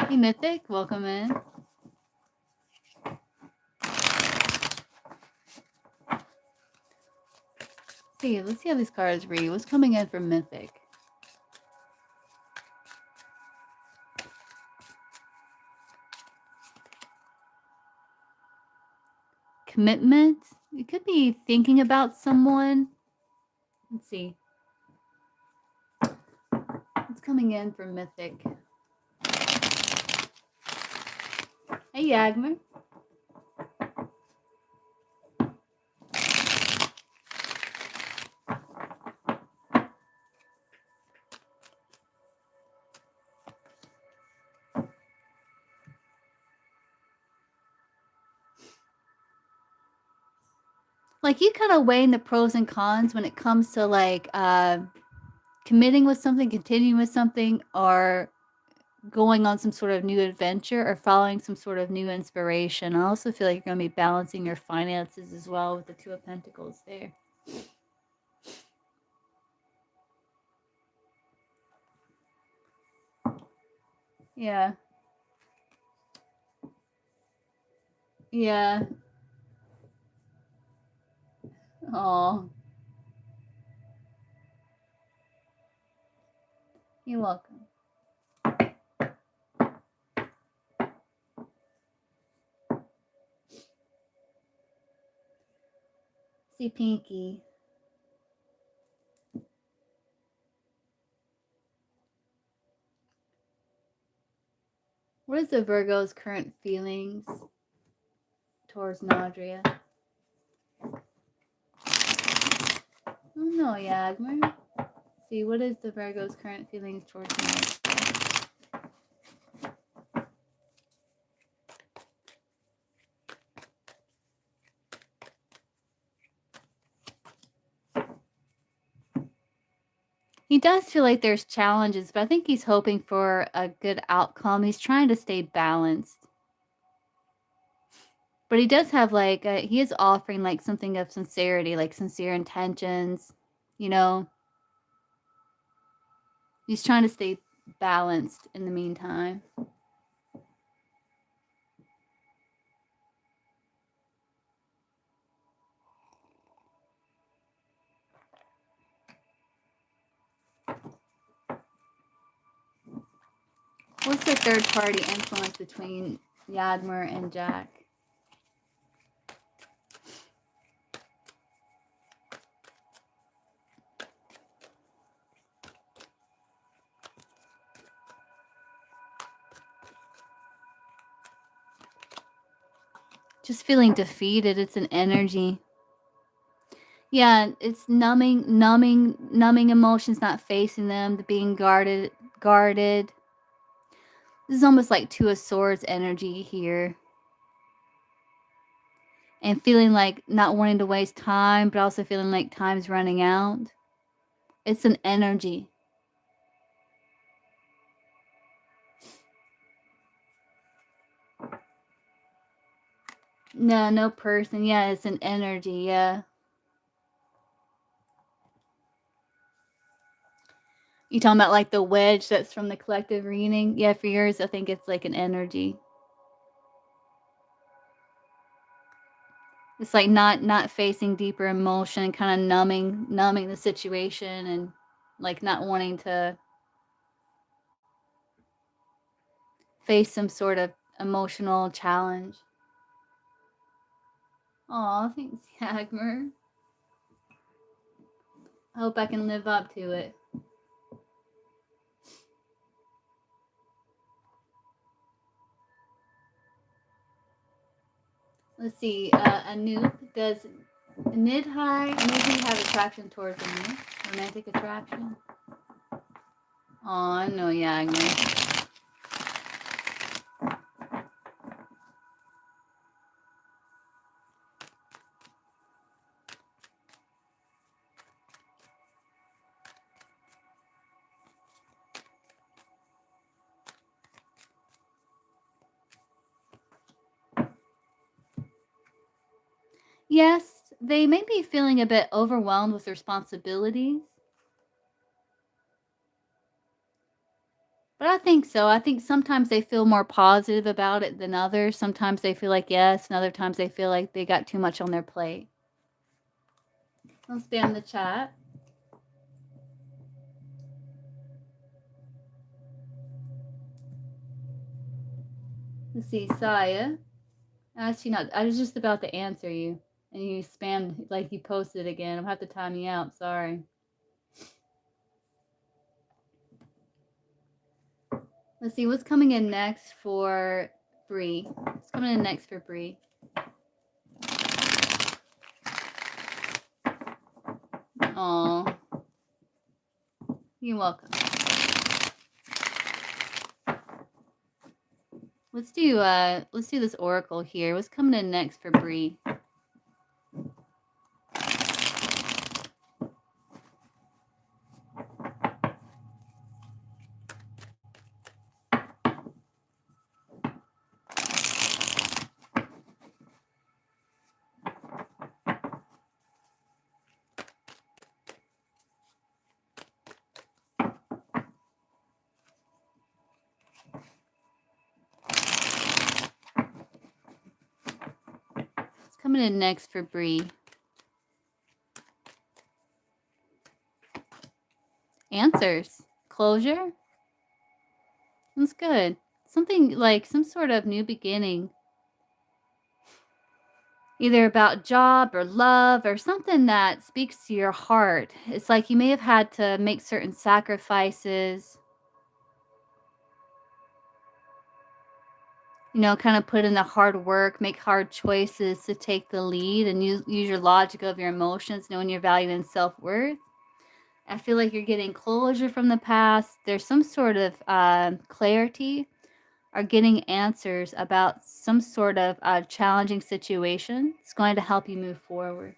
Hey, Mythic, welcome in. Let's see how these cards read. What's coming in from Mythic? Commitment. You could be thinking about someone. Let's see. What's coming in from Mythic? Hey, Yagmer. Like, you kind of weighing the pros and cons when it comes to like committing with something, continuing with something, or going on some sort of new adventure or following some sort of new inspiration. I also feel like you're going to be balancing your finances as well with the Two of Pentacles there. Yeah. Yeah. Oh, you're welcome. See, Pinky. What is the Virgo's current feelings towards Nadria? Oh no, Yagmer. See, what is the Virgo's current feelings towards Nadria? He does feel like there's challenges, but I think he's hoping for a good outcome. He's trying to stay balanced. But he does have like, he is offering like something of sincerity, like sincere intentions, you know. He's trying to stay balanced in the meantime. What's the third party influence between Yadmer and Jack? Just feeling defeated. It's an energy. Yeah, it's numbing emotions, not facing them, being guarded. This is almost like Two of Swords energy here. And feeling like not wanting to waste time, but also feeling like time's running out. It's an energy. No person. Yeah, it's an energy. Yeah. You talking about like the wedge that's from the collective reading? Yeah, for yours, I think it's like an energy. It's like not facing deeper emotion, kind of numbing the situation, and like not wanting to face some sort of emotional challenge. Aw, thanks, Yagmer. I hope I can live up to it. Let's see. Anoop, does Nidhi have attraction towards Anoop? Romantic attraction? Aw, no, Yagmer. Yes, they may be feeling a bit overwhelmed with responsibilities. But Yeah, I think so. I think sometimes they feel more positive about it than others. Sometimes they feel like yes, and other times they feel like they got too much on their plate. I'll spam the chat. Let's see, Saya. Actually, not. I was just about to answer you, and you spammed like you posted again. I'll have to time you out. Sorry. Let's see what's coming in next for Bree. What's coming in next for Bree? Oh, you're welcome. Let's do this oracle here. What's coming in next for Bree? What's coming in next for Bree? Answers. Closure. That's good. Something like some sort of new beginning. Either about job or love or something that speaks to your heart. It's like you may have had to make certain sacrifices, kind of put in the hard work, make hard choices to take the lead and use your logic of your emotions, knowing your value and self-worth. I feel like you're getting closure from the past. There's some sort of clarity or getting answers about some sort of challenging situation. It's going to help you move forward.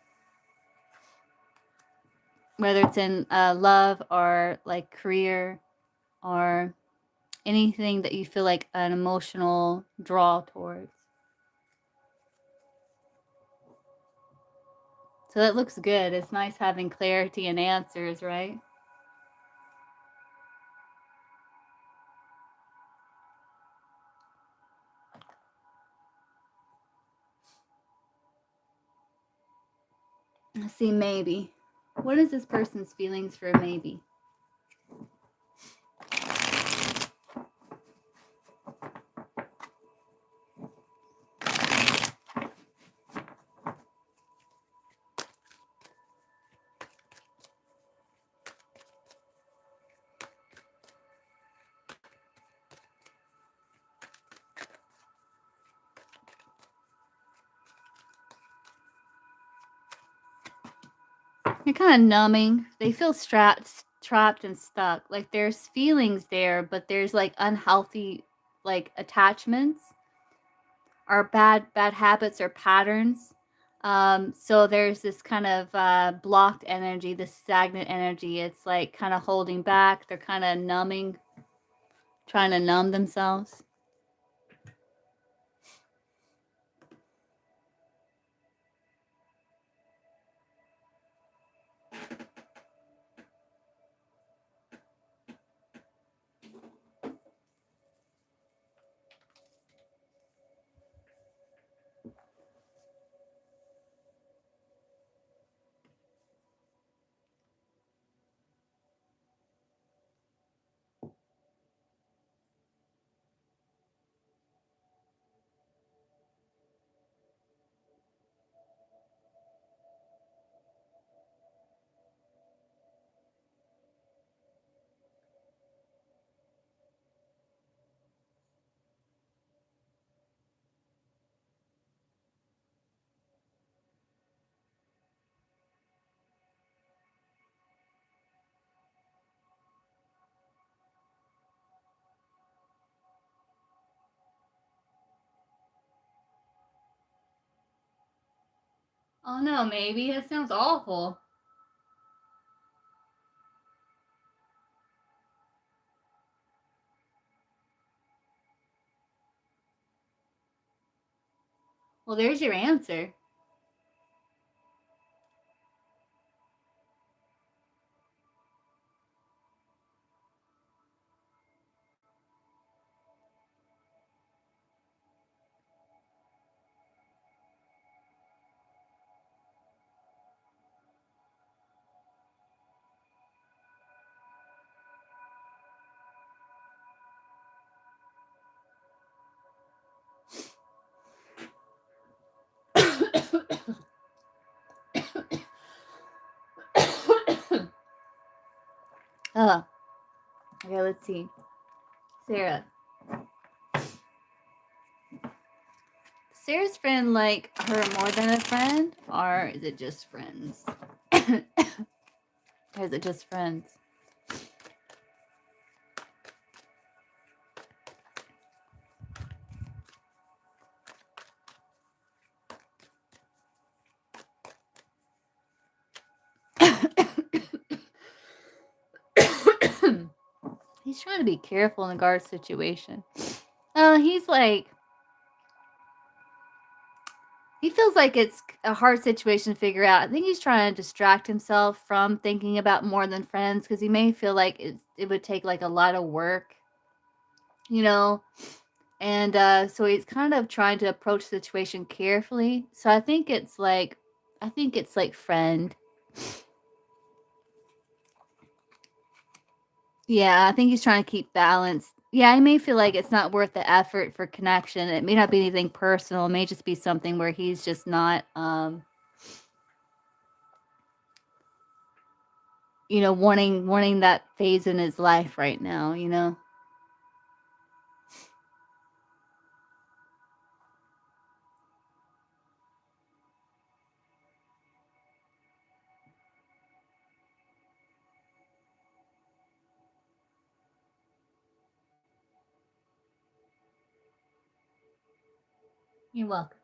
Whether it's in love or like career or anything that you feel like an emotional draw towards. So that looks good. It's nice having clarity and answers, right? Let's see, maybe. What is this person's feelings for maybe? They're kind of numbing. They feel trapped and stuck. Like there's feelings there, but there's like unhealthy like attachments or bad habits or patterns. So there's this kind of blocked energy, this stagnant energy. It's like kind of holding back. They're kind of numbing, trying to numb themselves. Oh no, maybe. That sounds awful. Well, there's your answer. Oh, okay, let's see. Sarah. Sarah's friend like her more than a friend, or is it just friends? Or is it just friends? He's trying to be careful in the guard situation. He's like, he feels like it's a hard situation to figure out. I think he's trying to distract himself from thinking about more than friends because he may feel like it would take like a lot of work, you know. And so he's kind of trying to approach the situation carefully. So I think it's like friend. Yeah, I think he's trying to keep balance. Yeah, I may feel like it's not worth the effort for connection. It may not be anything personal. It may just be something where he's just not, wanting that phase in his life right now, You're welcome.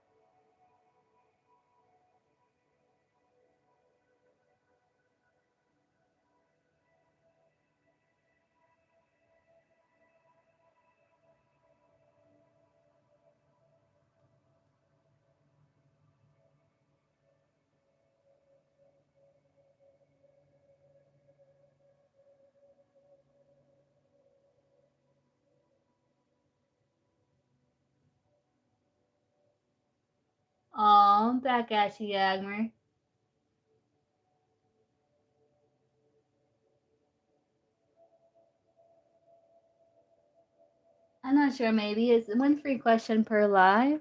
Oh, I'm back at you, Agmer. I'm not sure. Maybe it's one free question per live.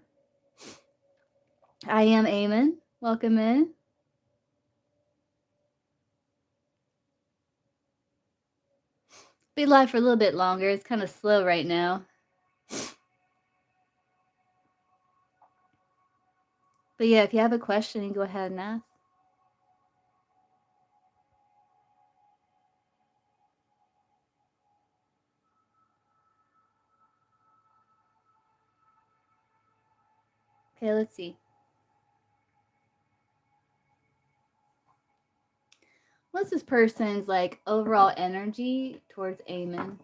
I am Eamon. Welcome in. Be live for a little bit longer. It's kind of slow right now. But yeah, if you have a question, you can go ahead and ask. Okay, let's see. What's this person's like overall energy towards Eamon?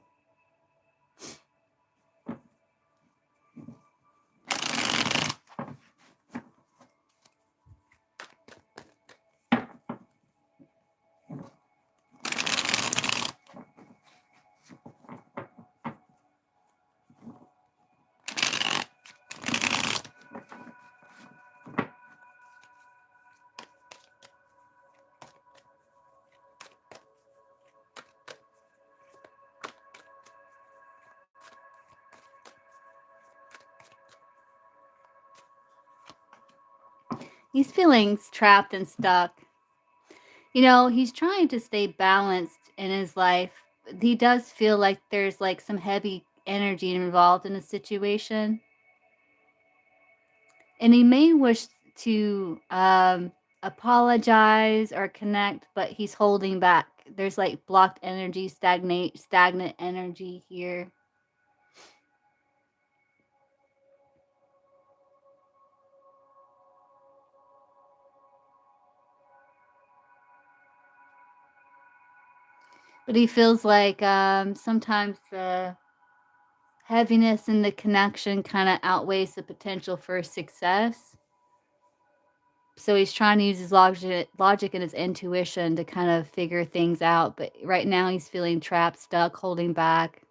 He's feeling trapped and stuck. He's trying to stay balanced in his life. He does feel like there's like some heavy energy involved in the situation. And he may wish to apologize or connect, but he's holding back. There's like blocked energy, stagnant energy here. But he feels like sometimes the heaviness in the connection kind of outweighs the potential for success. So he's trying to use his logic and his intuition to kind of figure things out. But right now he's feeling trapped, stuck, holding back,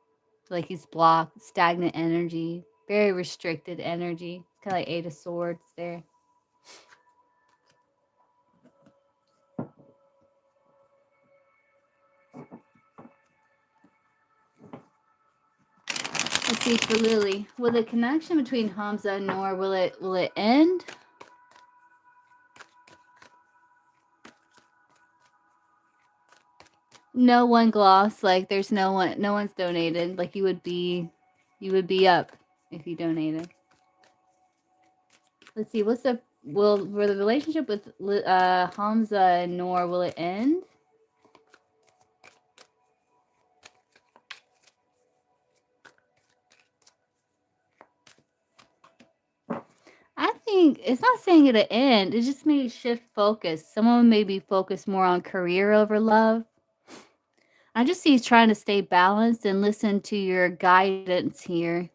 like he's blocked, stagnant energy, very restricted energy. Kind of like Eight of Swords there. Let's see for Lily. Will the connection between Hamza and Noor will it end? No one gloss, like there's no one's donated. Like you would be up if you donated. Let's see, what's the will the relationship with Hamza and Noor, will it end? I think it's not saying it'll end. It just may shift focus. Someone may be focused more on career over love. I just see he's trying to stay balanced and listen to your guidance here.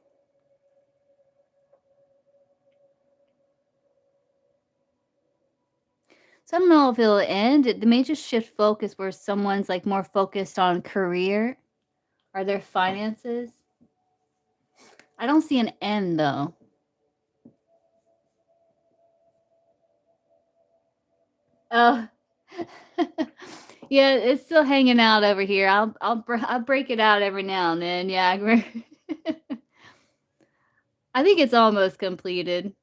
So I don't know if it'll end. It may just shift focus where someone's like more focused on career or their finances. I don't see an end though. Oh, yeah, it's still hanging out over here. I'll break it out every now and then. Yeah, I think it's almost completed.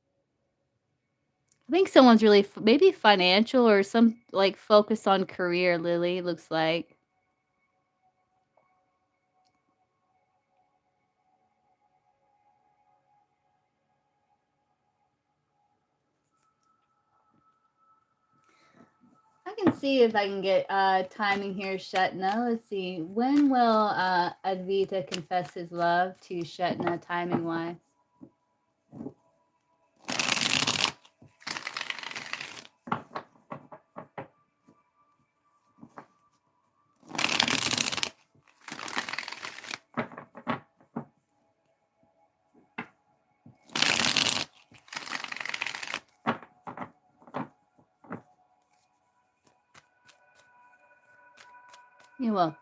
I think someone's really maybe financial or some like focused on career. Lily looks like. I can see if I can get timing here, Shetna. Let's see. When will Advita confess his love to Shetna, timing wise? You will.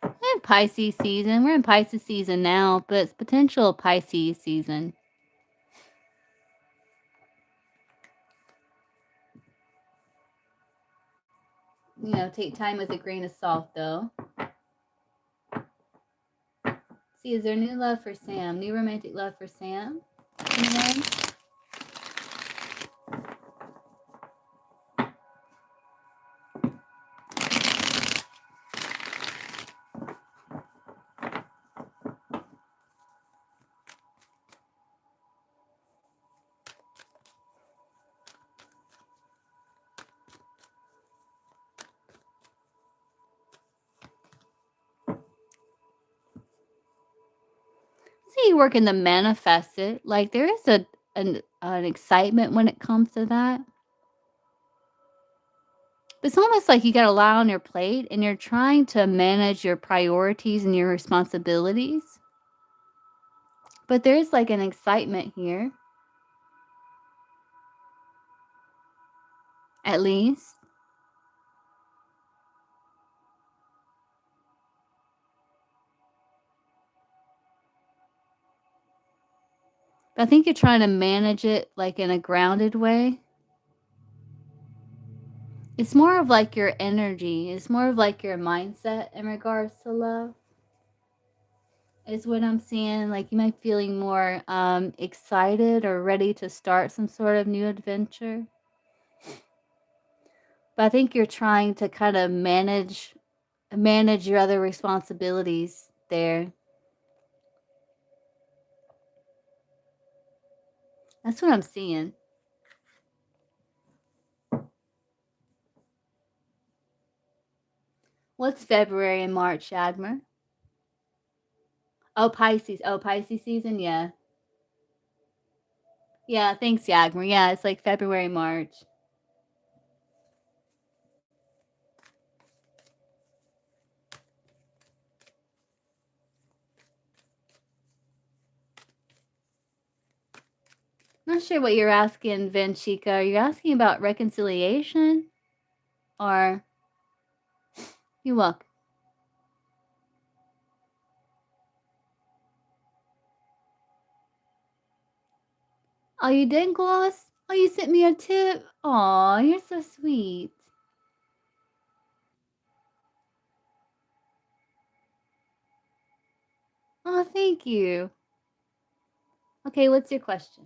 We're in Pisces season. We're in Pisces season now, but it's potential Pisces season. You know, take time with a grain of salt, though. See, is there new love for Sam? New romantic love for Sam? Anyone? See you working to manifest it. Like there is an excitement when it comes to that. But it's almost like you got a lot on your plate and you're trying to manage your priorities and your responsibilities. But there's like an excitement here. At least. But I think you're trying to manage it like in a grounded way. It's more of like your energy. It's more of like your mindset in regards to love. Is what I'm seeing. Like you might be feeling more excited or ready to start some sort of new adventure. But I think you're trying to kind of manage your other responsibilities there. That's what I'm seeing. What's February and March, Admer? Oh, Pisces. Oh, Pisces season? Yeah. Yeah, thanks, Yagmer. Yeah, it's like February, March. Not sure what you're asking, Vanchika. Are you asking about reconciliation? Or you look. Oh, you did gloss? Oh, you sent me a tip? Aw, you're so sweet. Oh, thank you. Okay, what's your question?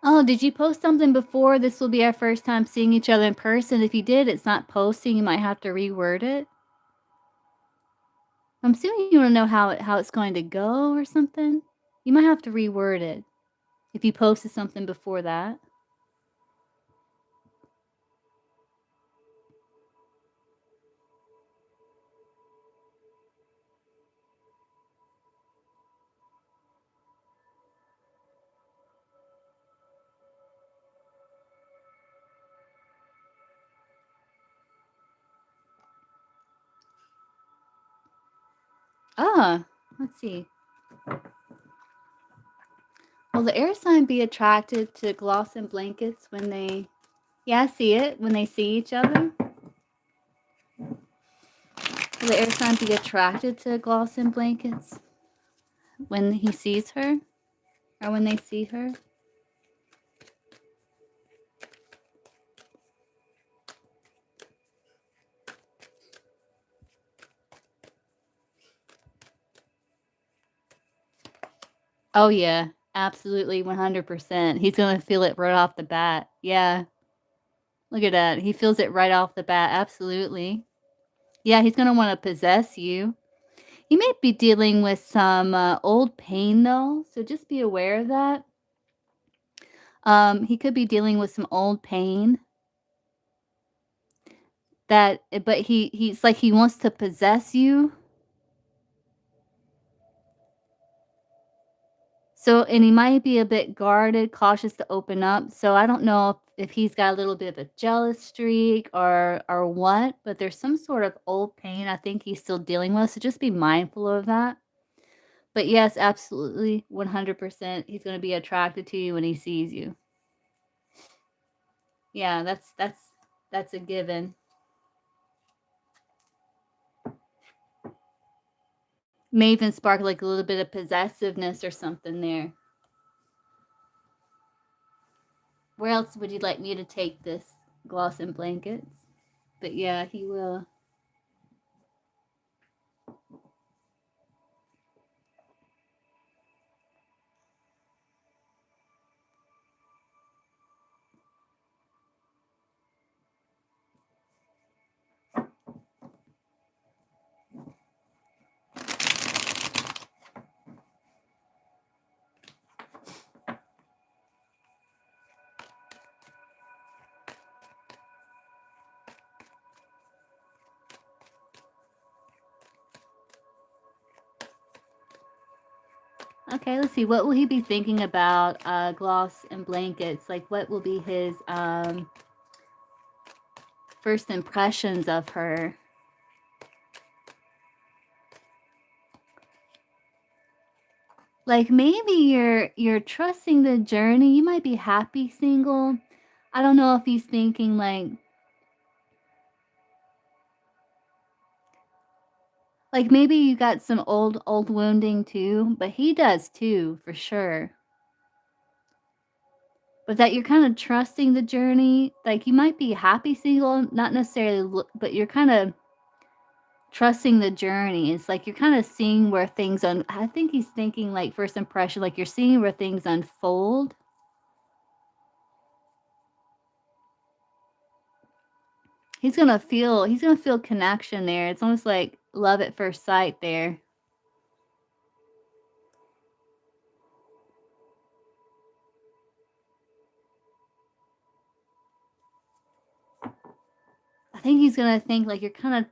Oh, did you post something before? This will be our first time seeing each other in person. If you did, it's not posting. You might have to reword it. I'm assuming you wanna know how it's going to go or something? You might have to reword it if you posted something before that. Ah, let's see. Will the air sign be attracted to gloss and blankets when they yeah, I see it, when they see each other? Will the air sign be attracted to gloss and blankets when he sees her? Or when they see her? Oh, yeah. Absolutely, 100%. He's gonna feel it right off the bat. Yeah. Look at that. He feels it right off the bat. Absolutely. Yeah, he's gonna wanna possess you. He may be dealing with some, old pain, though, so just be aware of that. He could be dealing with some old pain that but he's like he wants to possess you. So and he might be a bit guarded, cautious to open up. So I don't know if he's got a little bit of a jealous streak or what, but there's some sort of old pain I think he's still dealing with. So just be mindful of that. But yes, absolutely, 100%. He's gonna be attracted to you when he sees you. Yeah, that's a given. May even spark like a little bit of possessiveness or something there. Where else would you like me to take this? Gloss and blankets. But yeah, he will. Okay, let's see. What will he be thinking about gloss and blankets? Like what will be his first impressions of her? Like maybe you're trusting the journey. You might be happy single. I don't know if he's thinking like maybe you got some old wounding too, but he does too, for sure. but that you're kind of trusting the journey. Like you might be happy single, not necessarily, but you're kind of trusting the journey. It's like you're kind of seeing where things I think he's thinking like first impression, like you're seeing where things unfold. He's gonna feel connection there. It's almost like love at first sight there. I think he's gonna think like you're kind of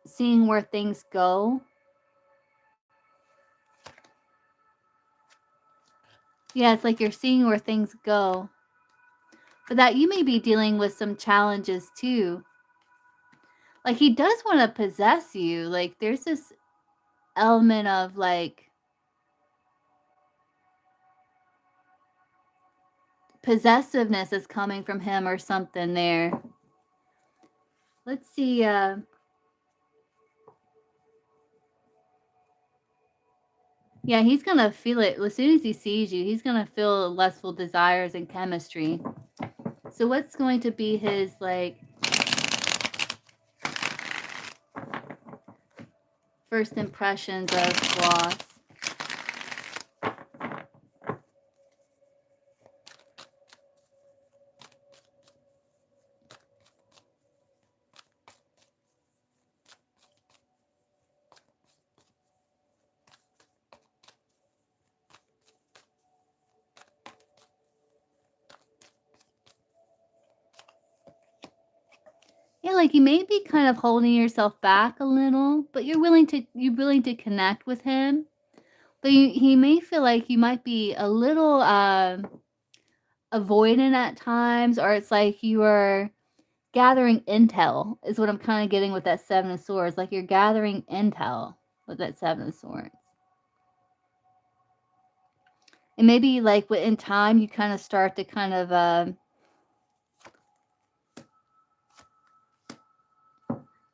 seeing where things go. Yeah, it's like you're seeing where things go. But that you may be dealing with some challenges too. Like he does want to possess you. Like there's this element of like possessiveness is coming from him or something there. Let's see. Yeah, he's gonna feel it as soon as he sees you. He's gonna feel lustful desires and chemistry. So what's going to be his like first impressions of Ross? Yeah, like you may be kind of holding yourself back a little, but you're willing to connect with him. But he may feel like you might be a little avoidant at times, or it's like you are gathering intel is what I'm kind of getting with that Seven of Swords. Like you're gathering intel with that Seven of Swords. And maybe like in time you kind of start to kind of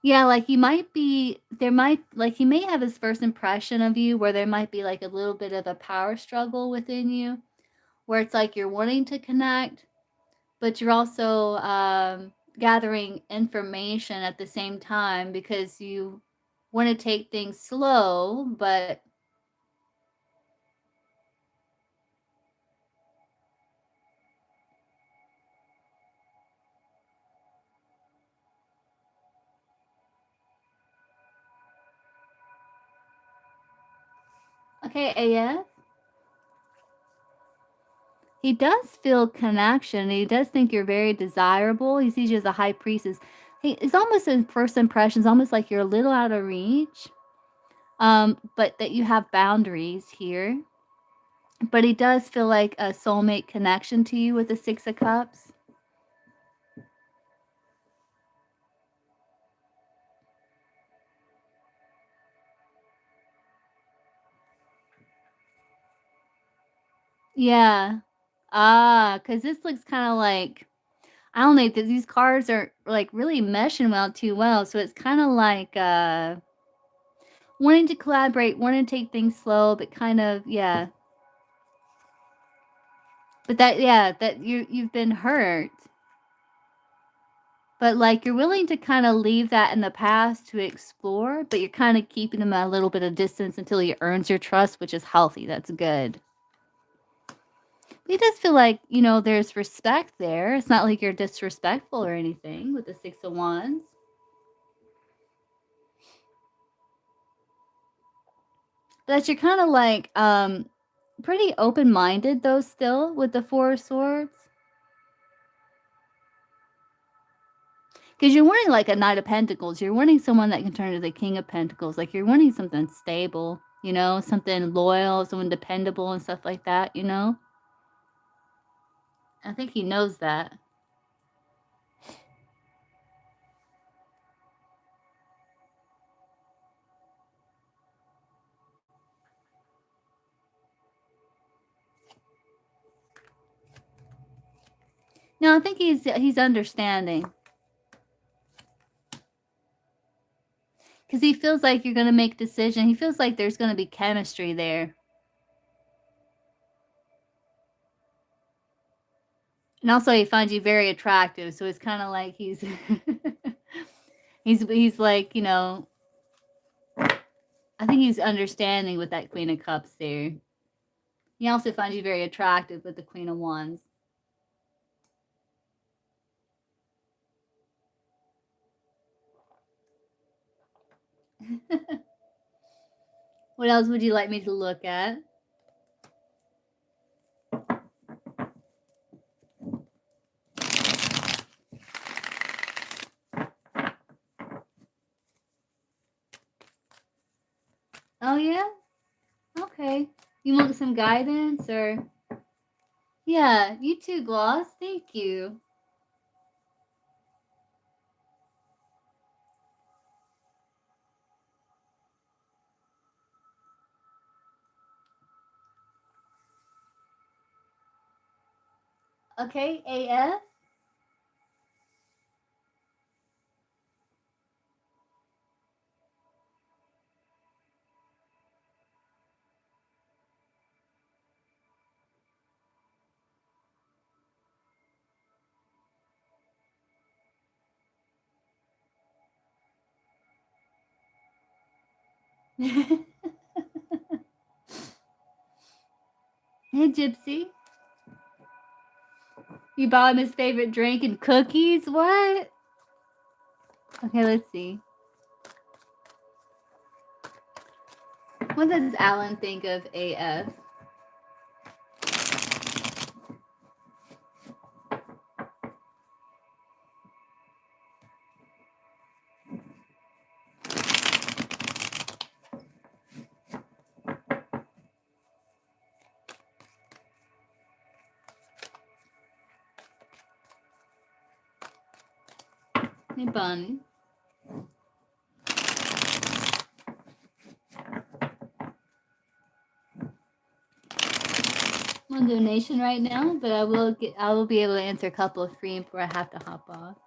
yeah, like you might be there might like he may have his first impression of you where there might be like a little bit of a power struggle within you where it's like you're wanting to connect, but you're also gathering information at the same time because you want to take things slow, but okay, AF. He does feel connection. He does think you're very desirable. He sees you as a high priestess. It's almost in first impressions, almost like you're a little out of reach. But that you have boundaries here. But he does feel like a soulmate connection to you with the Six of Cups. Yeah. Because this looks kind of like I don't know. These cards are like really meshing well too well. So it's kind of like wanting to collaborate, wanting to take things slow, but kind of yeah. But that yeah, that you've been hurt. But like you're willing to kind of leave that in the past to explore, but you're kind of keeping him at a little bit of distance until he earns your trust, which is healthy. That's good. It does feel like, there's respect there. It's not like you're disrespectful or anything with the Six of Wands. But that you're kind of like pretty open-minded though still with the Four of Swords. Because you're wanting like a Knight of Pentacles. You're wanting someone that can turn to the King of Pentacles. Like you're wanting something stable, something loyal, someone dependable and stuff like that. I think he knows that. No, I think he's understanding. Because he feels like you're going to make decision. He feels like there's going to be chemistry there. And also he finds you very attractive, so it's kinda like he's he's like, I think he's understanding with that Queen of Cups there. He also finds you very attractive with the Queen of Wands. What else would you like me to look at? Oh, yeah? Okay. You want some guidance or? Yeah, you too, Gloss. Thank you. Okay, AF. Hey, Gypsy. You bought him his favorite drink and cookies? What? Okay, let's see. What does Alan think of AF? Hey, Bonnie. I'm on donation right now, but I will be able to answer a couple of free before I have to hop off.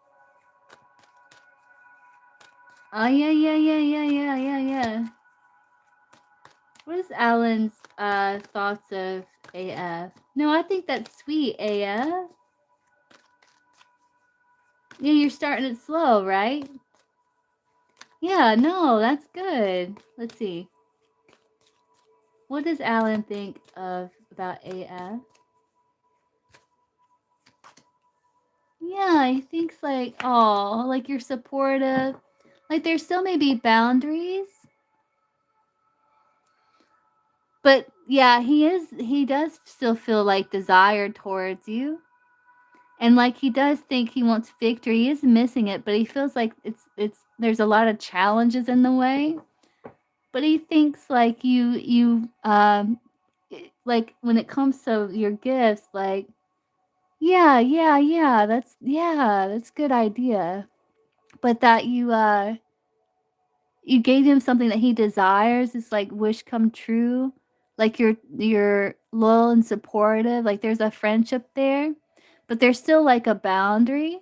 Oh yeah. What is Alan's thoughts of AF? No, I think that's sweet, AF. Yeah, you're starting it slow, right? Yeah, no, that's good. Let's see. What does Alan think about AF? Yeah, he thinks like, oh, like you're supportive. Like there still may be boundaries. But yeah, he does still feel like desire towards you. And like he does think he wants victory. He is missing it, but he feels like it's there's a lot of challenges in the way. But he thinks like like when it comes to your gifts, like that's good idea. But that you gave him something that he desires, it's like wish come true. Like you're loyal and supportive, like there's a friendship there, but there's still like a boundary.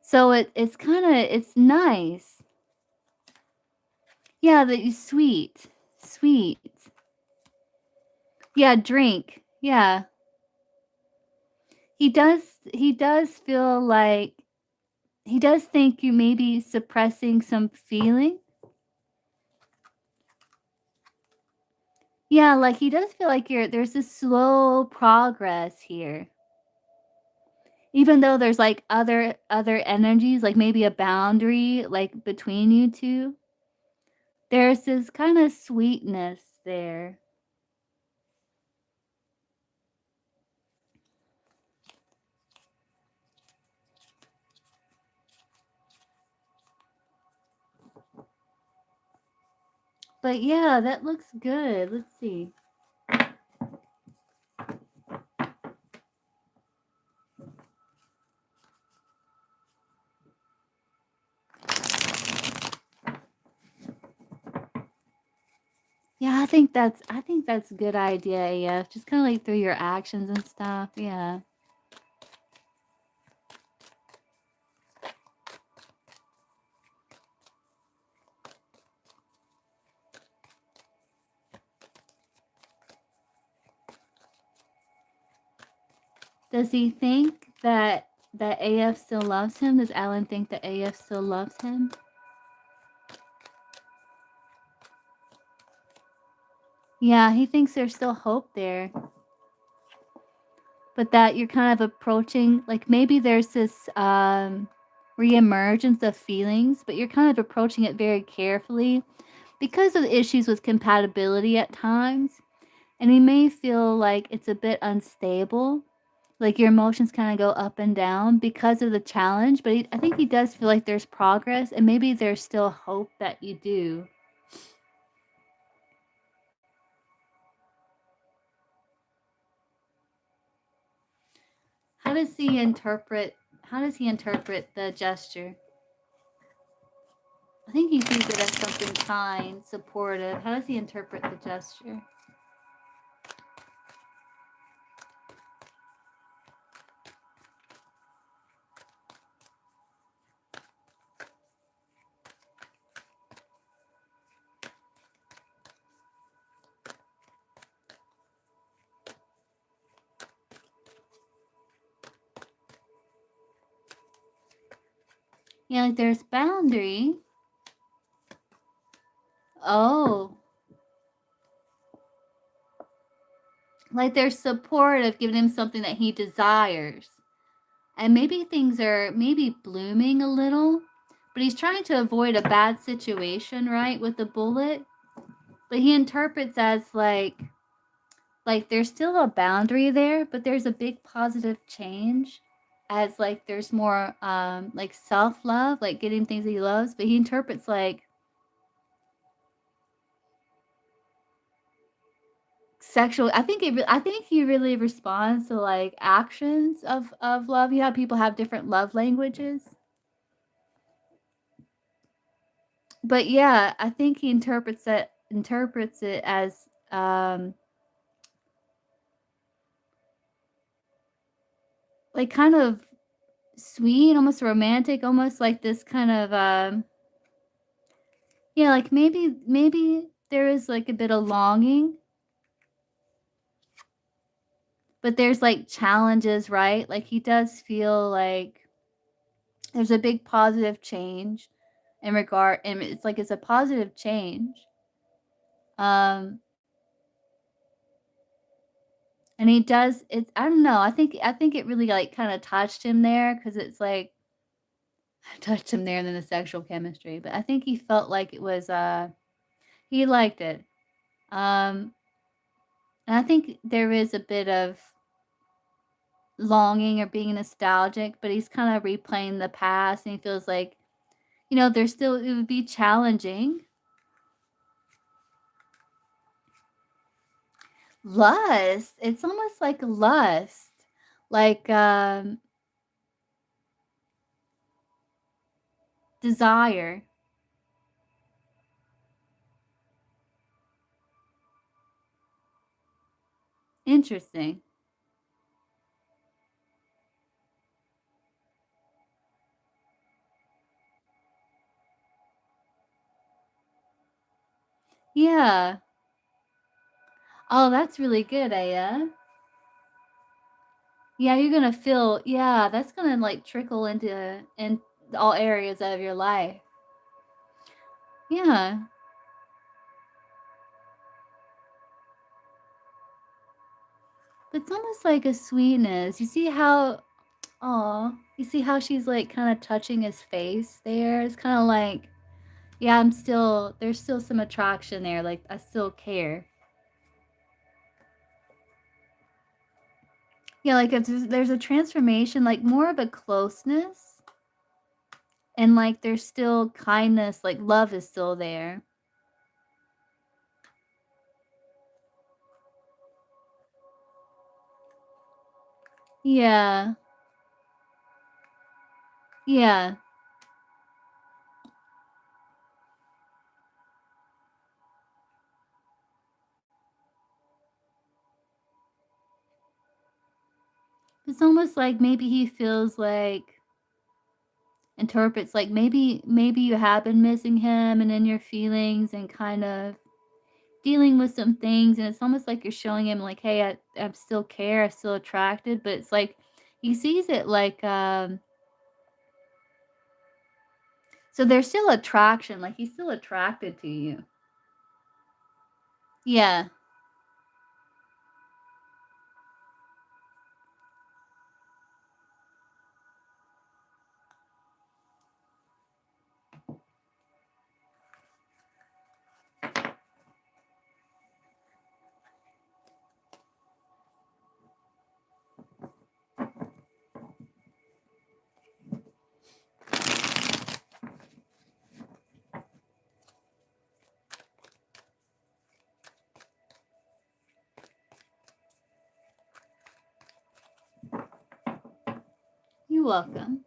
So it's kind of it's nice. Yeah, that you sweet. Sweet. Yeah, drink. Yeah. He does feel like he does think you may be suppressing some feeling. Yeah, like he does feel like there's this slow progress here. Even though there's like other energies, like maybe a boundary like between you two, there's this kind of sweetness there. But yeah, that looks good. Let's see. Yeah, I think that's a good idea, yeah. Just kind of like through your actions and stuff. Yeah. Does he think that AF still loves him? Does Alan think that AF still loves him? Yeah, he thinks there's still hope there. But that you're kind of approaching, like maybe there's this reemergence of feelings, but you're kind of approaching it very carefully because of the issues with compatibility at times. And you may feel like it's a bit unstable, like your emotions kind of go up and down because of the challenge. But I think he does feel like there's progress, and maybe there's still hope that you do. How does he interpret? How does he interpret the gesture? I think he sees it as something kind, supportive. How does he interpret the gesture? Yeah, like there's boundary. Oh. Like there's support of giving him something that he desires. And maybe things are maybe blooming a little, but he's trying to avoid a bad situation, right, with the bullet. But he interprets as like there's still a boundary there, but there's a big positive change as like there's more like self-love, like getting things that he loves, but he interprets like sexual. I think he really responds to like actions of love. You have people have different love languages. But yeah, I think he interprets it as like kind of sweet, almost romantic, almost like this kind of yeah, like maybe there is like a bit of longing, but there's like challenges, right? Like he does feel like there's a big positive change in regard, and it's like it's a positive change. Um and he does it's I don't know, I think it really like kind of touched him there because it's like touched him there and then the sexual chemistry. But I think he felt like it was he liked it. Um and I think there is a bit of longing or being nostalgic, but he's kind of replaying the past and he feels like, there's still it would be challenging. Lust. It's almost like lust. Like desire. Interesting. Yeah. Oh, that's really good, Aya. Yeah, you're gonna feel yeah, that's gonna like trickle into in all areas of your life. Yeah. It's almost like a sweetness. You see how oh, you see how she's like kind of touching his face there? It's kind of like, yeah, there's still some attraction there. Like I still care. Yeah, like if there's a transformation, like more of a closeness, and like there's still kindness, like love is still there. Yeah. Yeah. It's almost like maybe he feels like interprets like maybe you have been missing him and in your feelings and kind of dealing with some things, and it's almost like you're showing him like, "Hey, I still care, I'm still attracted," but it's like He sees it like, so there's still attraction, like, he's still attracted to you. Yeah. You're welcome.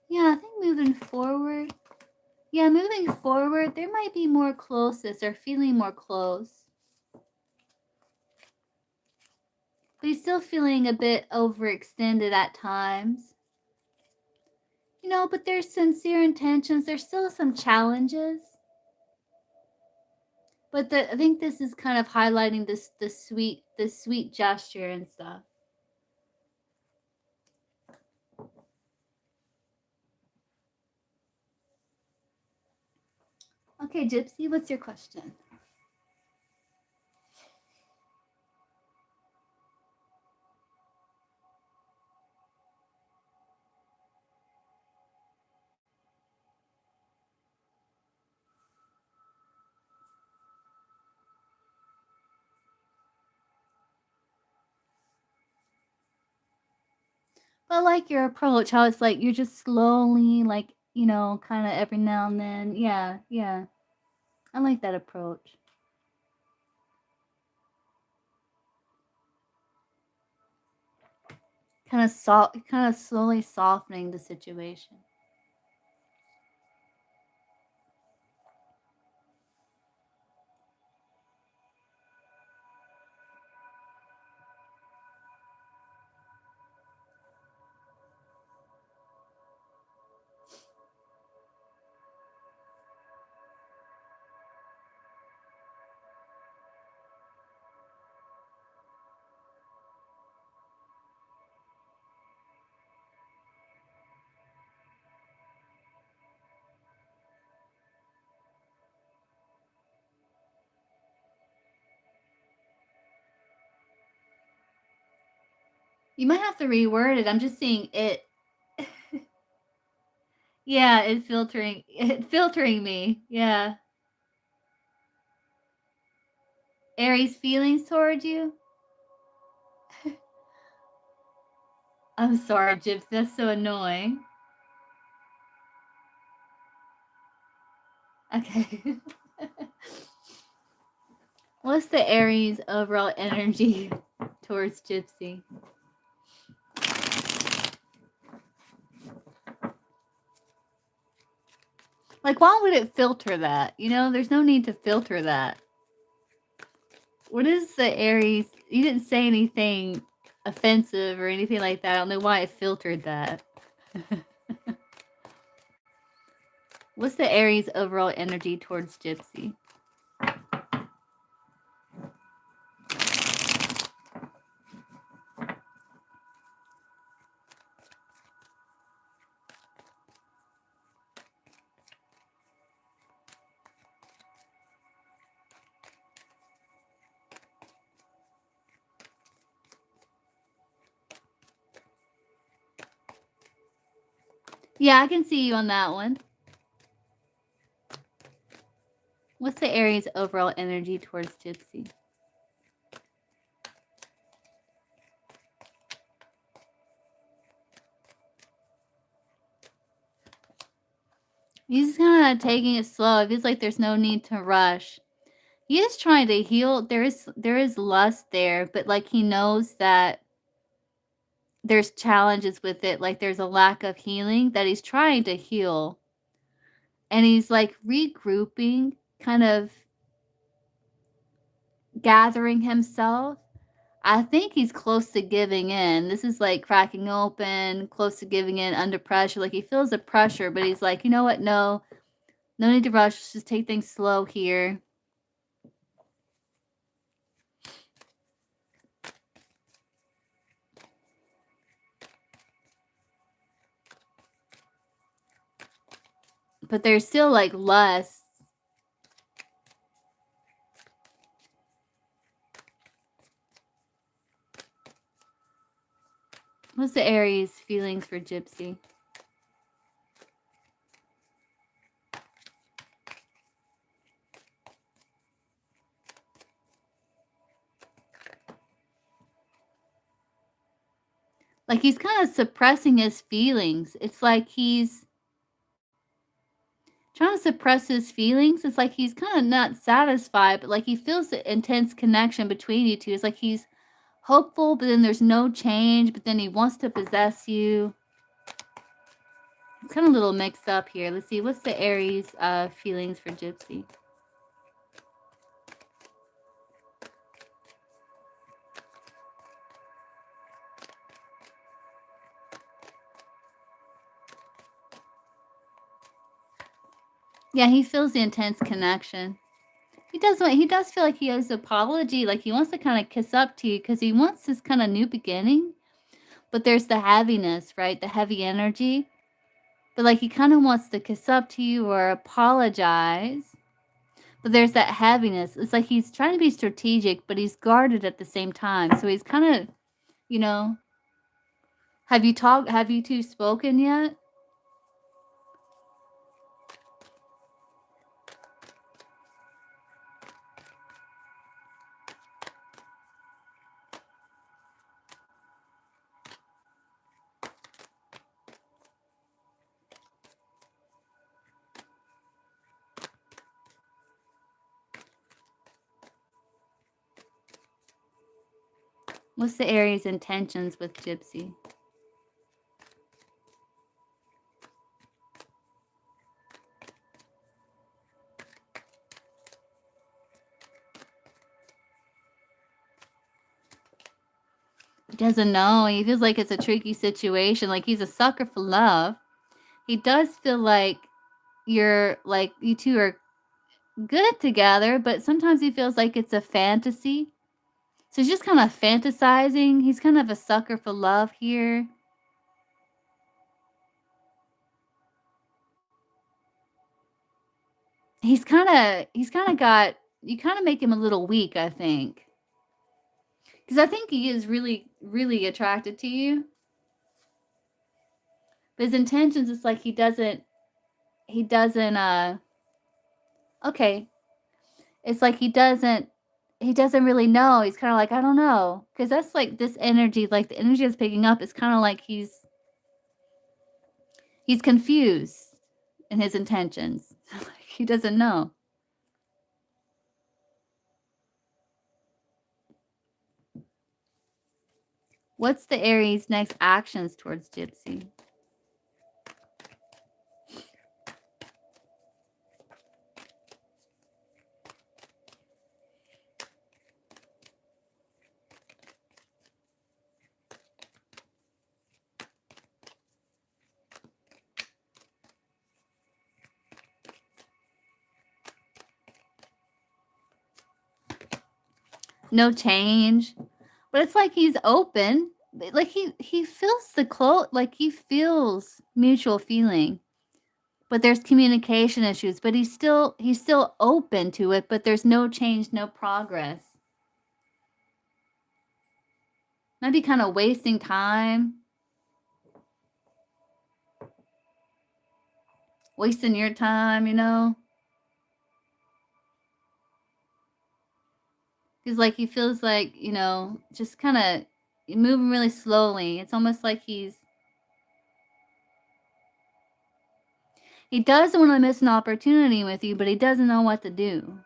Yeah, I think moving forward, there might be more closeness or feeling more close. But he's still feeling a bit overextended at times. But there's sincere intentions. There's still some challenges. But I think this is kind of highlighting this sweet gesture and stuff. Okay, Gypsy, what's your question? But like your approach, how it's like you're just slowly, like, kind of every now and then. Yeah, yeah. I like that approach. Kind of slowly softening the situation. You might have to reword it. I'm just seeing it. Yeah, it filtering me. Yeah. Aries feelings towards you? I'm sorry, Gypsy. That's so annoying. Okay. What's the Aries overall energy towards Gypsy? Like, why would it filter that? There's no need to filter that. What is the Aries? You didn't say anything offensive or anything like that. I don't know why it filtered that. What's the Aries overall energy towards Gypsy? Yeah, I can see you on that one. What's the Aries overall energy towards Gypsy? He's kind of taking it slow. It feels like there's no need to rush. He is trying to heal. There is lust there, but like he knows that there's challenges with it. Like there's a lack of healing that he's trying to heal. And he's like regrouping, kind of gathering himself. I think he's close to giving in. This is like cracking open, close to giving in under pressure. Like he feels the pressure, but he's like, you know what? No need to rush. Just take things slow here. but there's still like lust. What's the Aries feelings for Gypsy? Like he's kind of suppressing his feelings. It's like he's trying to suppress his feelings. It's like he's kind of not satisfied, but like he feels the intense connection between you two. It's like he's hopeful, but then there's no change, but then he wants to possess you. It's kind of a little mixed up here. Let's see. What's the Aries feelings for Gypsy? Yeah, he feels the intense connection. He does feel like he owes an apology, like he wants to kind of kiss up to you because he wants this kind of new beginning. But there's the heaviness, right? The heavy energy. But like he kind of wants to kiss up to you or apologize. But there's that heaviness. It's like he's trying to be strategic, but he's guarded at the same time. So he's kind of, you know, have you two spoken yet? What's the Aries intentions with Gypsy? He doesn't know. He feels like it's a tricky situation. Like he's a sucker for love. He does feel like you two are good together, but sometimes he feels like it's a fantasy. So he's just kind of fantasizing. He's kind of a sucker for love here. He's kind of got, you kind of make him a little weak, I think. Because I think he is really, really attracted to you. But his intentions, it's like he doesn't, okay. It's like he doesn't really know. He's kind of like, I don't know. Because that's like this energy, like the energy that's picking up is kind of like he's confused in his intentions. He doesn't know. What's the Aries' next actions towards Gypsy? No change. But it's like he's open. Like he feels like he feels mutual feeling. But there's communication issues, but he's still open to it, but there's no change, no progress. Might be kind of wasting time. Wasting your time, you know? Because, like, he feels like, you know, just kind of moving really slowly. It's almost like he doesn't want to miss an opportunity with you, but he doesn't know what to do.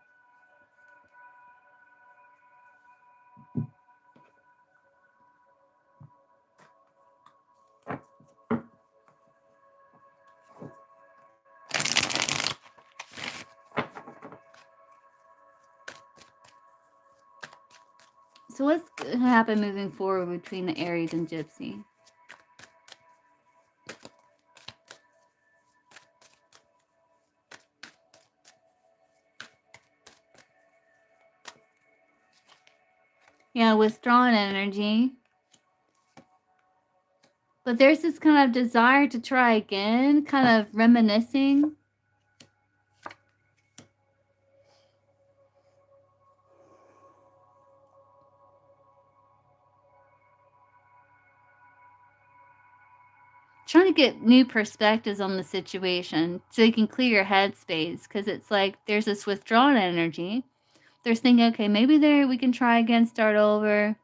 So what's going to happen moving forward between the Aries and Gypsy? Yeah, withdrawn energy. But there's this kind of desire to try again, kind of reminiscing. trying to get new perspectives on the situation so you can clear your headspace, because it's like there's this withdrawn energy. There's thinking, okay, maybe there we can try again, start over,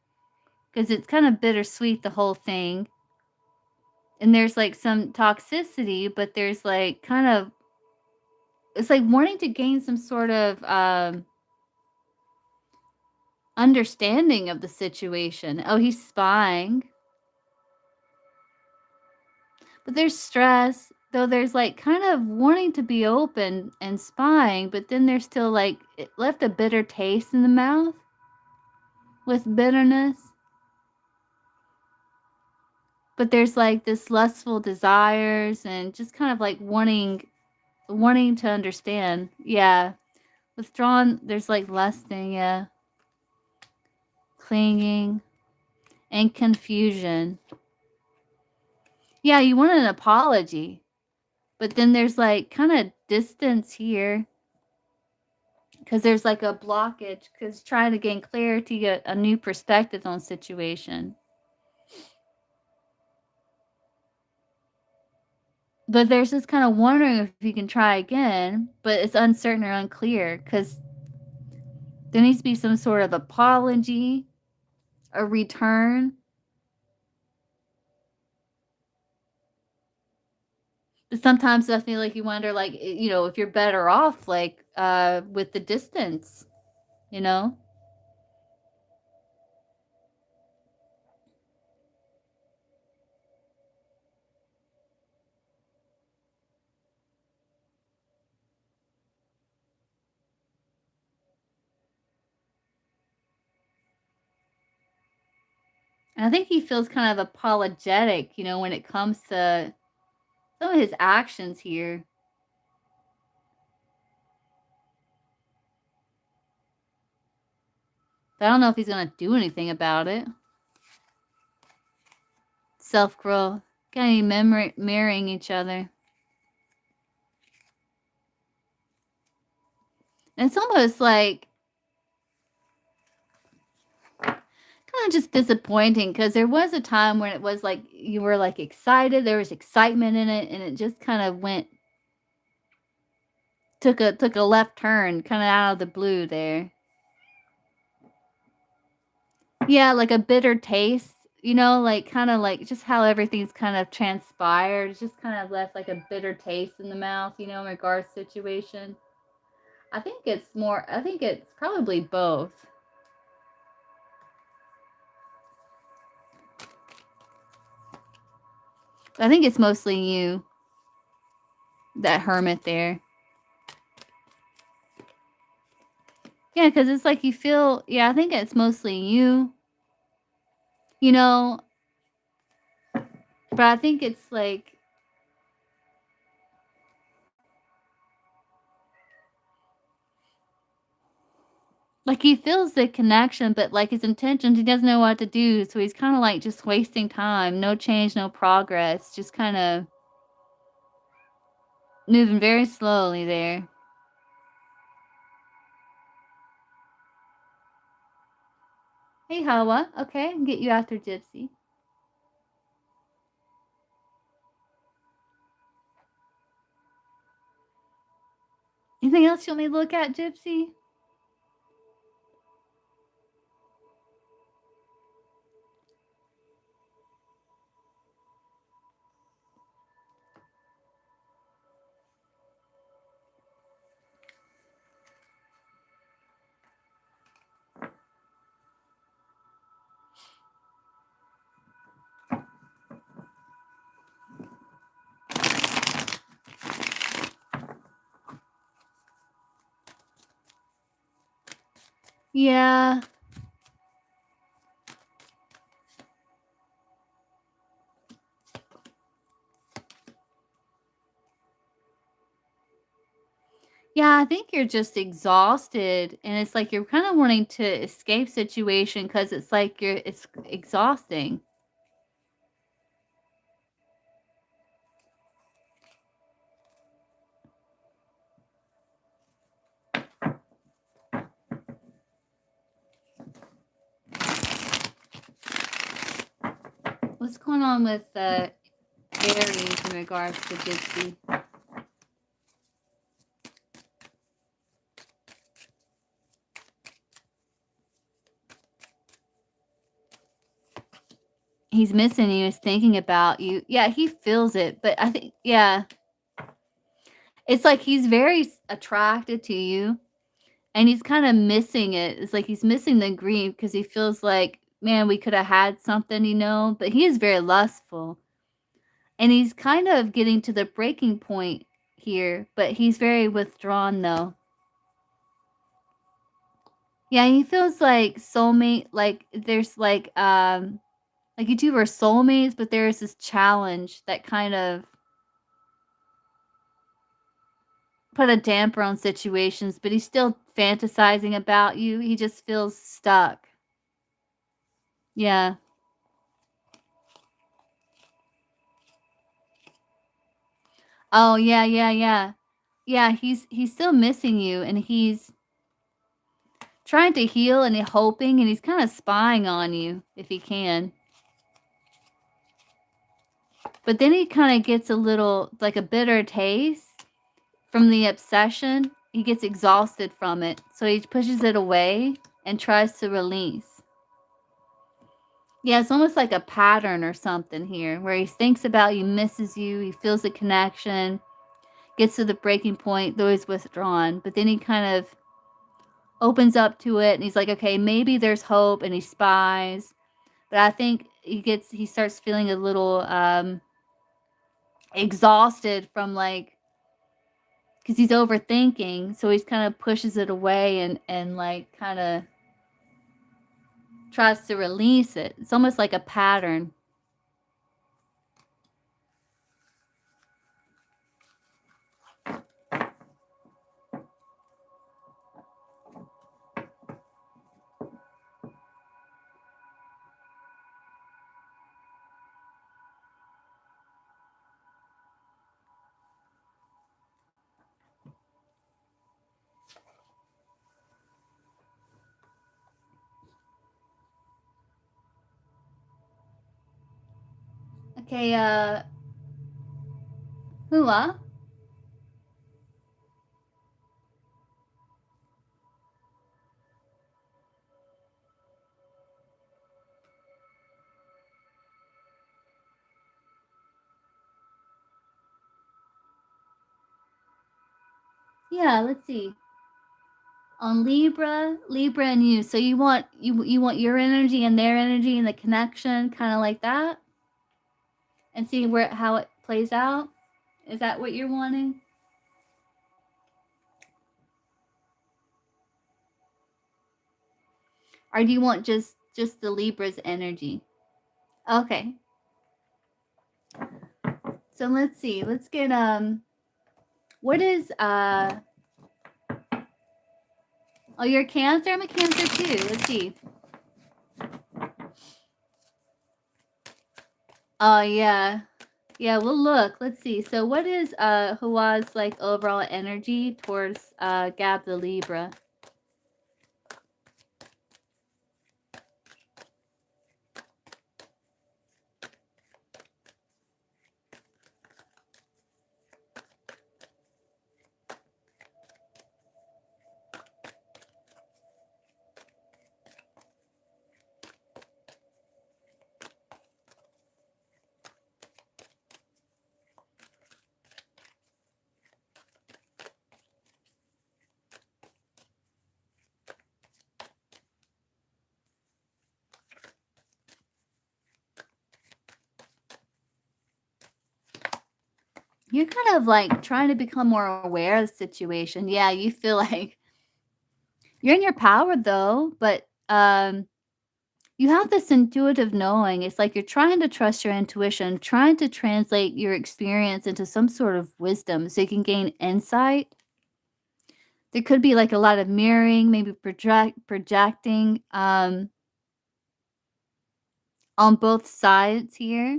because it's kind of bittersweet, the whole thing. And there's like some toxicity, but there's like kind of, it's like wanting to gain some sort of understanding of the situation. Oh, he's spying. But there's stress, though there's like kind of wanting to be open and spying, but then there's still like it left a bitter taste in the mouth with bitterness. But there's like this lustful desires and just kind of like wanting to understand. Yeah. Withdrawn, there's like lusting, yeah. Clinging and confusion. Yeah, you want an apology. But then there's like kind of distance here, because there's like a blockage, because trying to gain clarity, get a new perspective on situation. But there's this kind of wondering if you can try again, but it's uncertain or unclear, because there needs to be some sort of apology, a return. But sometimes I feel like you wonder, like, if you're better off, like, with the distance, you know? And I think he feels kind of apologetic, when it comes to some of his actions here. But I don't know if he's going to do anything about it. Self-growth. Kind of mirroring each other. And it's almost like kind of just disappointing, because there was a time when it was like you were like excited. There was excitement in it, and it just kind of took a left turn kind of out of the blue there. Yeah, like a bitter taste, like kind of like just how everything's kind of transpired. It's just kind of left like a bitter taste in the mouth, in regards to situation. I think it's probably both. I think it's mostly you, that hermit there. Yeah, because it's like you feel, yeah, I think it's mostly you, you know, but I think it's like he feels the connection, but like his intentions, he doesn't know what to do. So he's kind of like just wasting time, no change, no progress, just kind of moving very slowly there. Hey, Hawa. Okay, I can get you after Gypsy. Anything else you want me to look at, Gypsy? Yeah. Yeah, I think you're just exhausted, and it's like you're kind of wanting to escape situation, because it's like it's exhausting. What's going on with varies in regards to Dixie. He's missing you. He's thinking about you. Yeah, he feels it. But I think, yeah, it's like he's very attracted to you and he's kind of missing it. It's like he's missing the grief because he feels like, man, we could have had something, but he is very lustful. And he's kind of getting to the breaking point here, but he's very withdrawn though. Yeah, he feels like soulmate, like there's like you two were soulmates, but there's this challenge that kind of put a damper on situations, but he's still fantasizing about you. He just feels stuck. Yeah. Oh, yeah, yeah, yeah. Yeah, he's still missing you and he's trying to heal and hoping and he's kind of spying on you if he can. But then he kind of gets a little like a bitter taste from the obsession. He gets exhausted from it. So he pushes it away and tries to release. Yeah, it's almost like a pattern or something here where he thinks about you, misses you, he feels a connection, gets to the breaking point, though he's withdrawn. But then he kind of opens up to it and he's like, okay, maybe there's hope, and he spies. But I think he starts feeling a little exhausted from like, because he's overthinking, so he's kind of pushes it away and like kind of tries to release it. It's almost like a pattern. Okay, Hua? Yeah, let's see. On Libra and you. So you want your energy and their energy and the connection, kind of like that, and see where how it plays out. Is that what you're wanting? Or do you want just the Libra's energy? Okay. So let's see. Let's get what is oh, you're a Cancer? I'm a Cancer too. Let's see. Oh yeah. Yeah, well look, let's see. So what is Hua's like overall energy towards Gab the Libra? You're kind of like trying to become more aware of the situation. Yeah, you feel like you're in your power though, but you have this intuitive knowing. It's like you're trying to trust your intuition, trying to translate your experience into some sort of wisdom so you can gain insight. There could be like a lot of mirroring, maybe projecting on both sides here.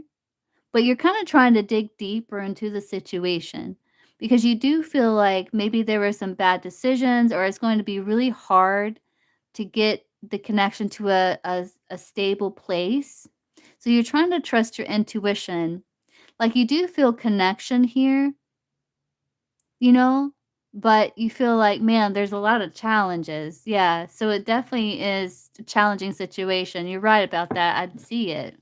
But you're kind of trying to dig deeper into the situation because you do feel like maybe there were some bad decisions or it's going to be really hard to get the connection to a stable place. So you're trying to trust your intuition. Like, you do feel connection here, you know, but you feel like, man, there's a lot of challenges. Yeah, so it definitely is a challenging situation. You're right about that. I see it.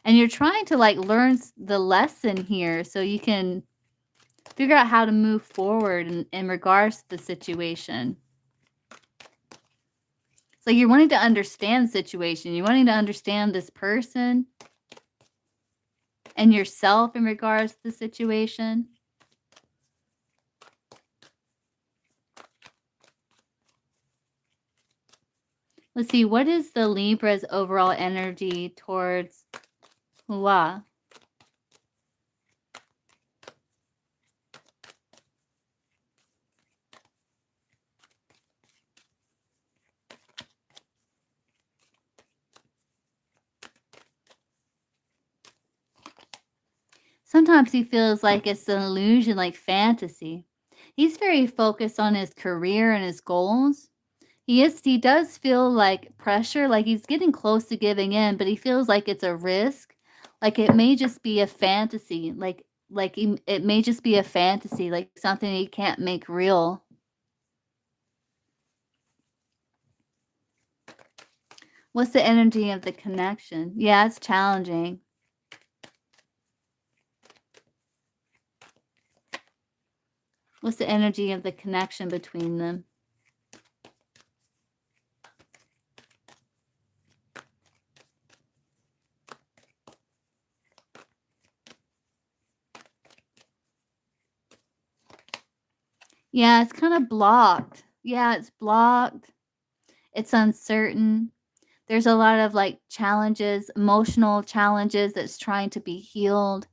And you're trying to like learn the lesson here so you can figure out how to move forward in regards to the situation. It's like you're wanting to understand the situation. You're wanting to understand this person and yourself in regards to the situation. Let's see, what is the Libra's overall energy towards Hua? Sometimes he feels like it's an illusion, like fantasy. He's very focused on his career and his goals. He does feel like pressure, like he's getting close to giving in, but he feels like it's a risk. Like it may just be a fantasy. It may just be a fantasy, like something he can't make real. What's the energy of the connection? Yeah, it's challenging. What's the energy of the connection between them? Yeah, it's kind of blocked. Yeah, it's blocked. It's uncertain. There's a lot of like challenges, emotional challenges that's trying to be healed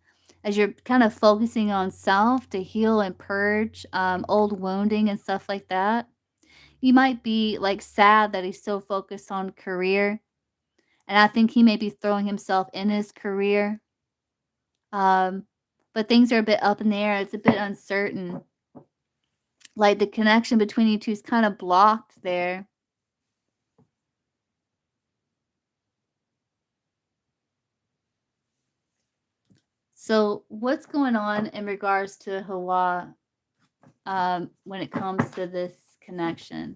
as you're kind of focusing on self to heal and purge old wounding and stuff like that. You might be like sad that he's so focused on career. And I think he may be throwing himself in his career. Um, but things are a bit up in the air. It's a bit uncertain. Like the connection between you two is kind of blocked there. So, what's going on in regards to Hawa when it comes to this connection?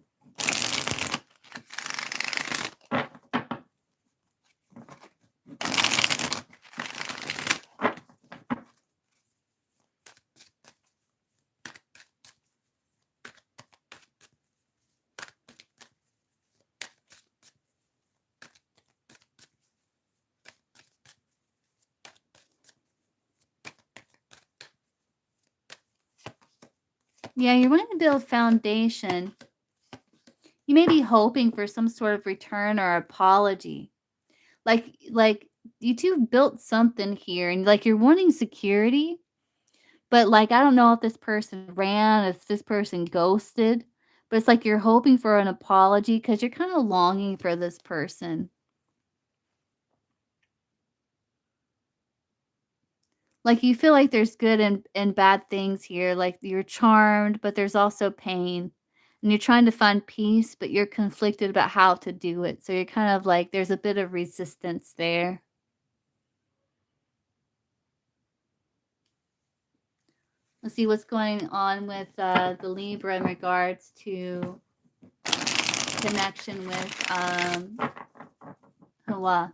Yeah, you're wanting to build foundation. You may be hoping for some sort of return or apology. Like you two built something here and like you're wanting security, but like I don't know if this person ran, if this person ghosted, but it's like you're hoping for an apology because you're kind of longing for this person. Like, you feel like there's good and bad things here, like, you're charmed, but there's also pain, and you're trying to find peace, but you're conflicted about how to do it, so you're kind of like there's a bit of resistance there. Let's see what's going on with, the Libra in regards to connection with, Hawa.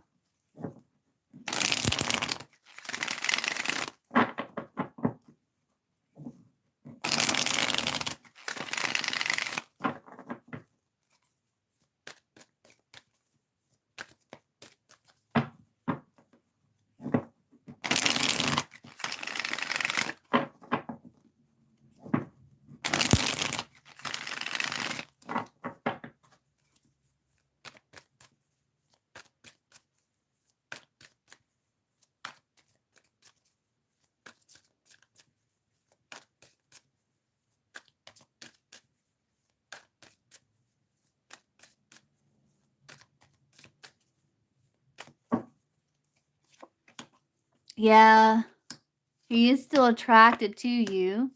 Yeah, he is still attracted to you,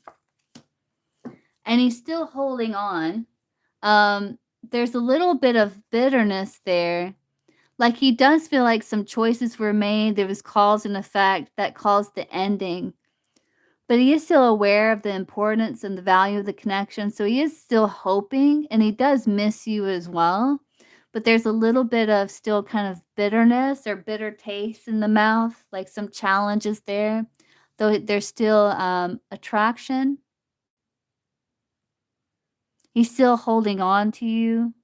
and he's still holding on. There's a little bit of bitterness there. Like, he does feel like some choices were made, there was cause and effect that caused the ending, but he is still aware of the importance and the value of the connection, so he is still hoping, and he does miss you as well, but there's a little bit of still kind of bitterness or bitter taste in the mouth, like some challenges there, though there's still, attraction. He's still holding on to you,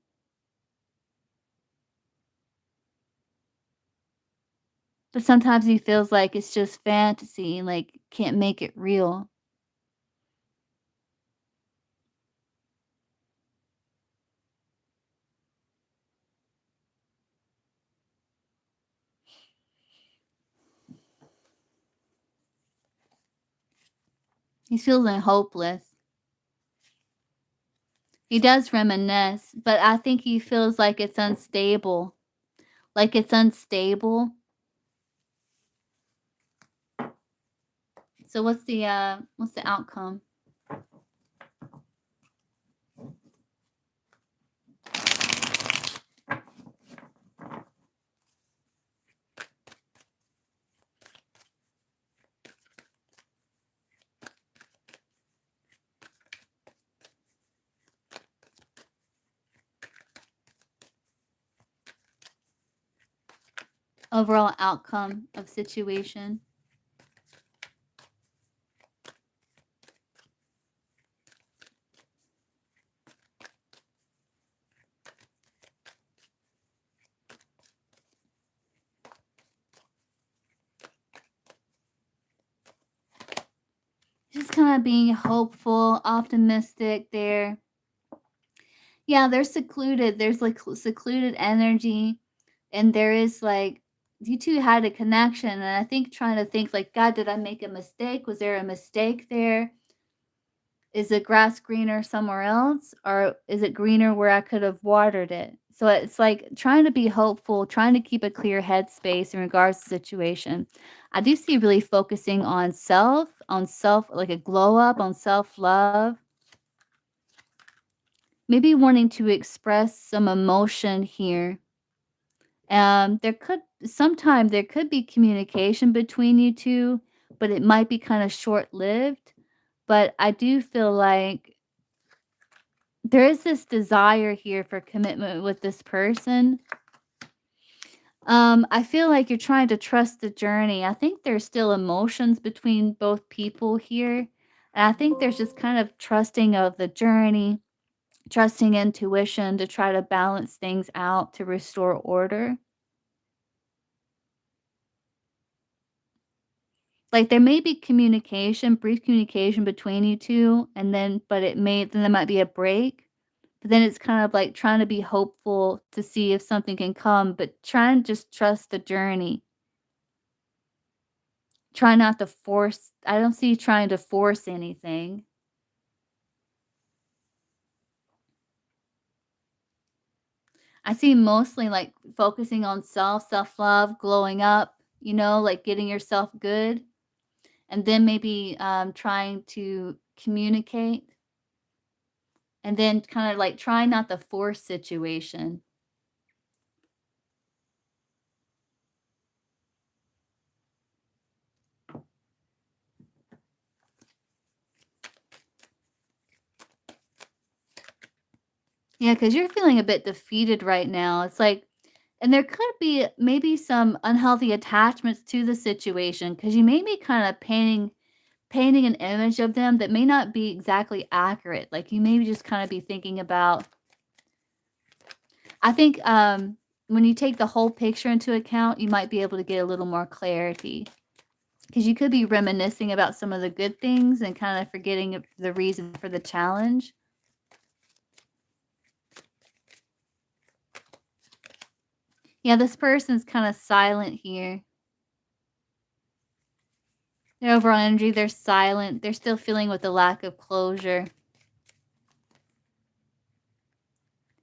but sometimes he feels like it's just fantasy, like, can't make it real. He's feeling hopeless. He does reminisce, but I think he feels like it's unstable. Like it's unstable. So what's the outcome? Overall outcome of situation. Just kind of being hopeful, optimistic there. Yeah, they're secluded. There's like secluded energy, and there is like you two had a connection, and I think trying to think like, God, did I make a mistake? Was there a mistake there? Is the grass greener somewhere else, or is it greener where I could have watered it? So it's like trying to be hopeful, trying to keep a clear headspace in regards to the situation. I do see really focusing on self, like a glow up, on self love, maybe wanting to express some emotion here. There could be communication between you two, but it might be kind of short lived. But I do feel like there is this desire here for commitment with this person. I feel like you're trying to trust the journey. I think there's still emotions between both people here. And I think there's just kind of trusting of the journey, trusting intuition to try to balance things out to restore order. Like there may be communication, brief communication between you two, and then there might be a break. But then it's kind of like trying to be hopeful to see if something can come, but try and just trust the journey. Try not to force I don't see you trying to force anything. I see mostly, like, focusing on self-love, glowing up, like, getting yourself good, and then maybe, trying to communicate, and then kinda, like, try not to force situation. Yeah, because 'cause you're feeling a bit defeated right now. It's like and there could be maybe some unhealthy attachments to the situation because you may be kinda painting an image of them that may not be exactly accurate. Like, you maybe just kinda be thinking about I think, when you take the whole picture into account, you might be able to get a little more clarity because you could be reminiscing about some of the good things and kinda forgetting the reason for the challenge. Yeah, this person's kinda silent here. Their overall energy, they're silent, they're still feeling with the lack of closure.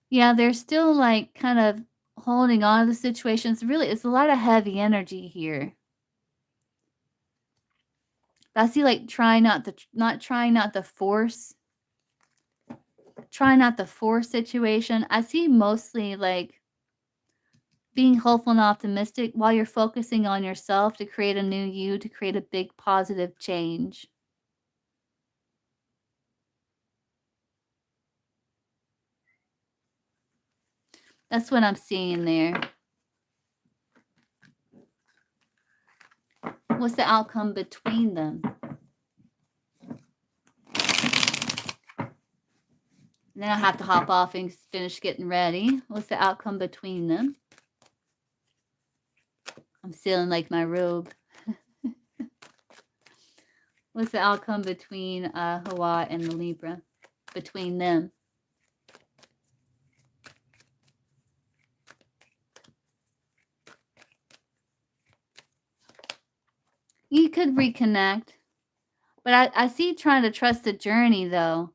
Yeah, they're still, like, kind of holding on to the situation. It's a lot of heavy energy here. I see, like, trying not to force try not to force situation. I see mostly, like, being hopeful and optimistic while you're focusing on yourself to create a new you, to create a big positive change. That's what I'm seeing there. What's the outcome between them? And then I have to hop off and finish getting ready. What's the outcome between them? I'm feeling like my robe. What's the outcome between Hawa and the Libra? Between them. You could reconnect. But I see trying to trust the journey, though.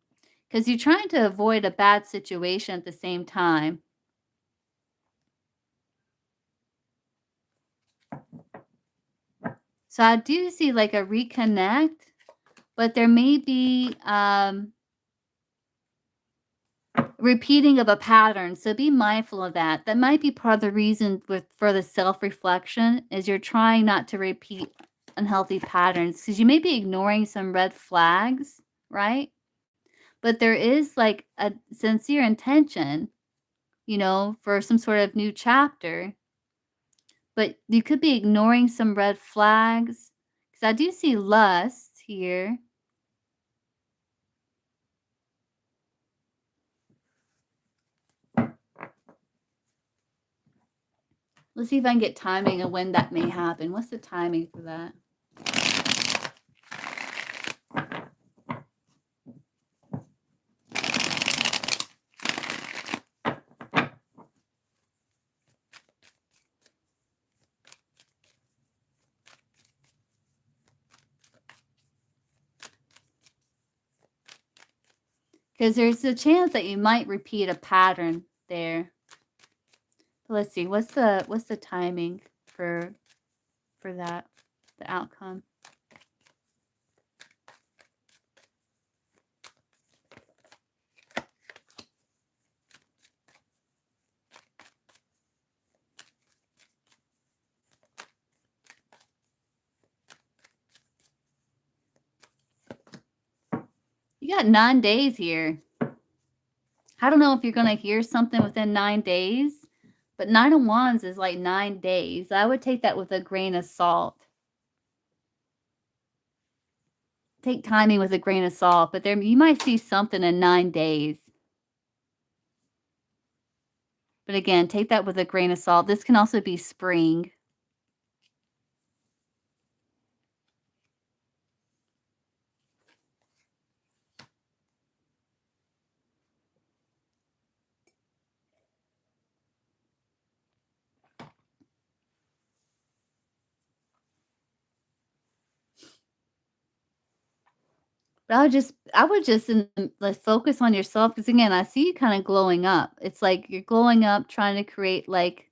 Because you're trying to avoid a bad situation at the same time. So I do see like a reconnect, but there may be repeating of a pattern. So be mindful of that. That might be part of the reason for the self-reflection is you're trying not to repeat unhealthy patterns because you may be ignoring some red flags, right? But there is like a sincere intention, for some sort of new chapter. But you could be ignoring some red flags because I do see lust here. Let's see if I can get timing of when that may happen. What's the timing for that? Because there's a chance that you might repeat a pattern there. Let's see. What's the timing for that, the outcome? You got 9 days here. I don't know if you're going to hear something within 9 days, but 9 of Wands is like 9 days. I would take that with a grain of salt. Take timing with a grain of salt, but there you might see something in 9 days. But again, take that with a grain of salt. This can also be spring. But I would just like focus on yourself because again, I see you kind of glowing up. It's like you're glowing up, trying to create like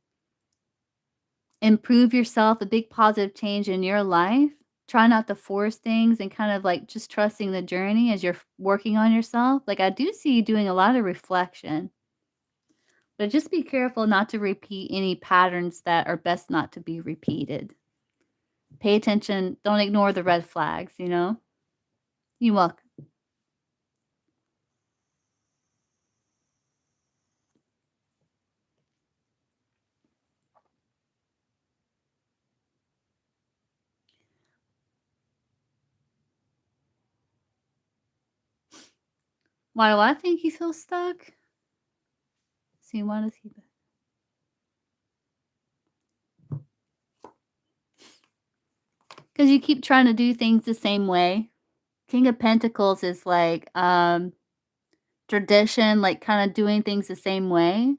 improve yourself, a big positive change in your life. Try not to force things and kind of like just trusting the journey as you're working on yourself. Like I do see you doing a lot of reflection. But just be careful not to repeat any patterns that are best not to be repeated. Pay attention. Don't ignore the red flags, You're welcome. Why do I think you feel stuck? See, why does he? Because you keep trying to do things the same way. King of Pentacles is like tradition, like kind of doing things the same way.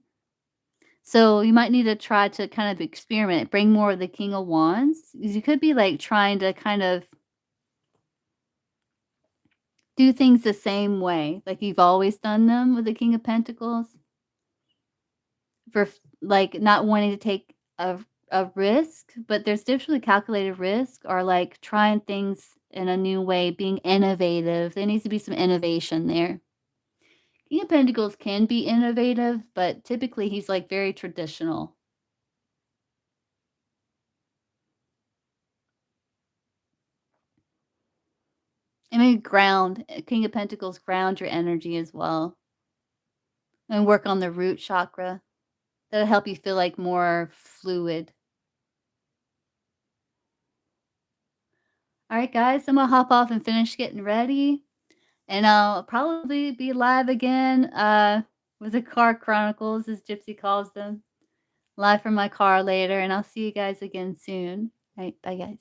So you might need to try to kind of experiment, bring more of the King of Wands. You could be like trying to kind of do things the same way, like you've always done them with the King of Pentacles. For like not wanting to take a risk, but there's definitely calculated risk or like trying things in a new way, being innovative. There needs to be some innovation there. King of Pentacles can be innovative, but typically he's like very traditional. And maybe ground. King of Pentacles ground your energy as well. And work on the root chakra. That'll help you feel like more fluid. All right, guys, I'm gonna hop off and finish getting ready, and I'll probably be live again with the car chronicles, as Gypsy calls them, live from my car later, and I'll see you guys again soon. All right, bye, guys.